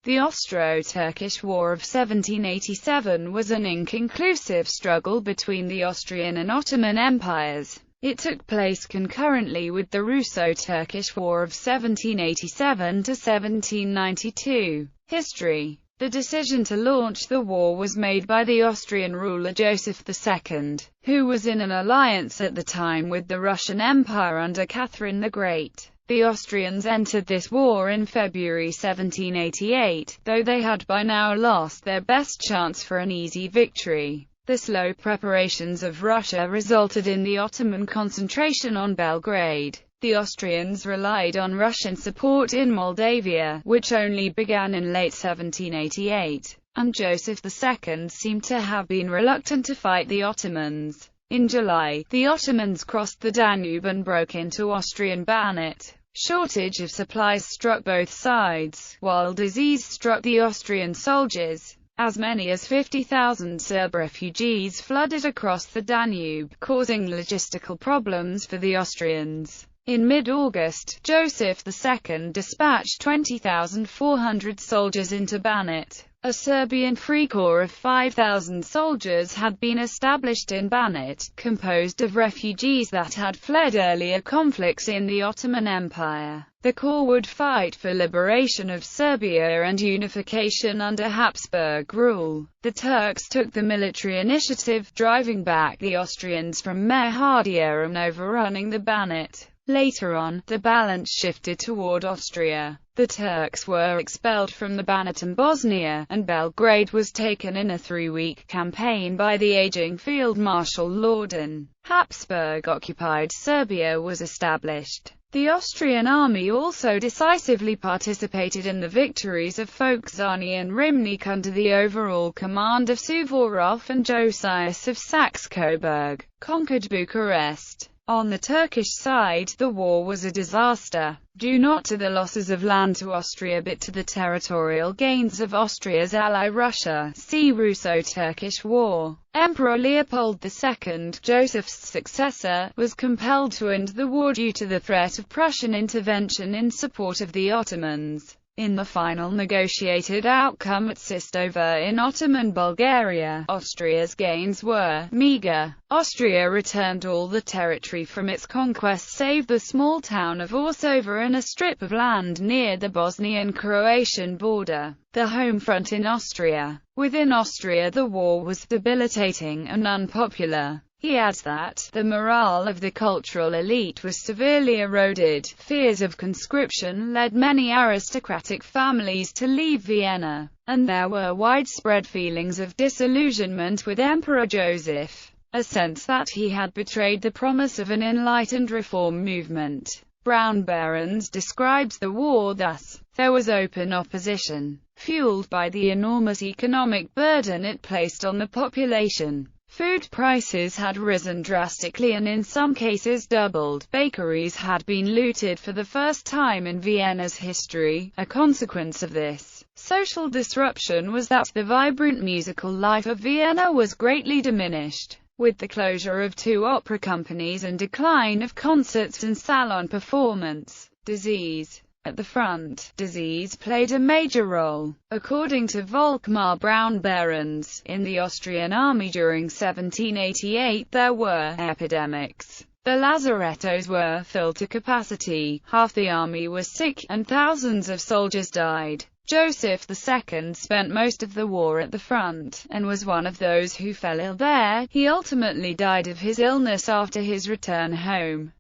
The Austro-Turkish War of 1787 was an inconclusive struggle between the Austrian and Ottoman empires. It took place concurrently with the Russo-Turkish War of 1787 to 1792. History. The decision to launch the war was made by the Austrian ruler Joseph II, who was in an alliance at the time with the Russian Empire under Catherine the Great. The Austrians entered this war in February 1788, though they had by now lost their best chance for an easy victory. The slow preparations of Russia resulted in the Ottoman concentration on Belgrade. The Austrians relied on Russian support in Moldavia, which only began in late 1788, and Joseph II seemed to have been reluctant to fight the Ottomans. In July, the Ottomans crossed the Danube and broke into Austrian Banat. Shortage of supplies struck both sides, while disease struck the Austrian soldiers. As many as 50,000 Serb refugees flooded across the Danube, causing logistical problems for the Austrians. In mid-August, Joseph II dispatched 20,400 soldiers into Banat. A Serbian Free Corps of 5,000 soldiers had been established in Banat, composed of refugees that had fled earlier conflicts in the Ottoman Empire. The Corps would fight for liberation of Serbia and unification under Habsburg rule. The Turks took the military initiative, driving back the Austrians from Mehadia and overrunning the Banat. Later on, the balance shifted toward Austria. The Turks were expelled from the Banat and Bosnia, and Belgrade was taken in a 3-week campaign by the aging Field Marshal Laudon. Habsburg-occupied Serbia was established. The Austrian army also decisively participated in the victories of Folksani and Rymnik under the overall command of Suvorov and Josias of Saxe-Coburg, conquered Bucharest. On the Turkish side, the war was a disaster, due not to the losses of land to Austria but to the territorial gains of Austria's ally Russia. See Russo-Turkish War. Emperor Leopold II, Joseph's successor, was compelled to end the war due to the threat of Prussian intervention in support of the Ottomans. In the final negotiated outcome at Sistova in Ottoman Bulgaria, Austria's gains were meager. Austria returned all the territory from its conquests save the small town of Orsova and a strip of land near the Bosnian-Croatian border, the home front in Austria. Within Austria the war was debilitating and unpopular. He adds that the morale of the cultural elite was severely eroded. Fears of conscription led many aristocratic families to leave Vienna, and there were widespread feelings of disillusionment with Emperor Joseph, a sense that he had betrayed the promise of an enlightened reform movement. Brown Behrens describes the war thus: there was open opposition, fueled by the enormous economic burden it placed on the population. Food prices had risen drastically and in some cases doubled. Bakeries had been looted for the first time in Vienna's history. A consequence of this social disruption was that the vibrant musical life of Vienna was greatly diminished. With the closure of 2 opera companies and decline of concerts and salon performance. Disease. At the front, disease played a major role. According to Volkmar Brown Behrens, in the Austrian army during 1788 there were epidemics. The lazarettos were filled to capacity, half the army was sick, and thousands of soldiers died. Joseph II spent most of the war at the front, and was one of those who fell ill there. He ultimately died of his illness after his return home.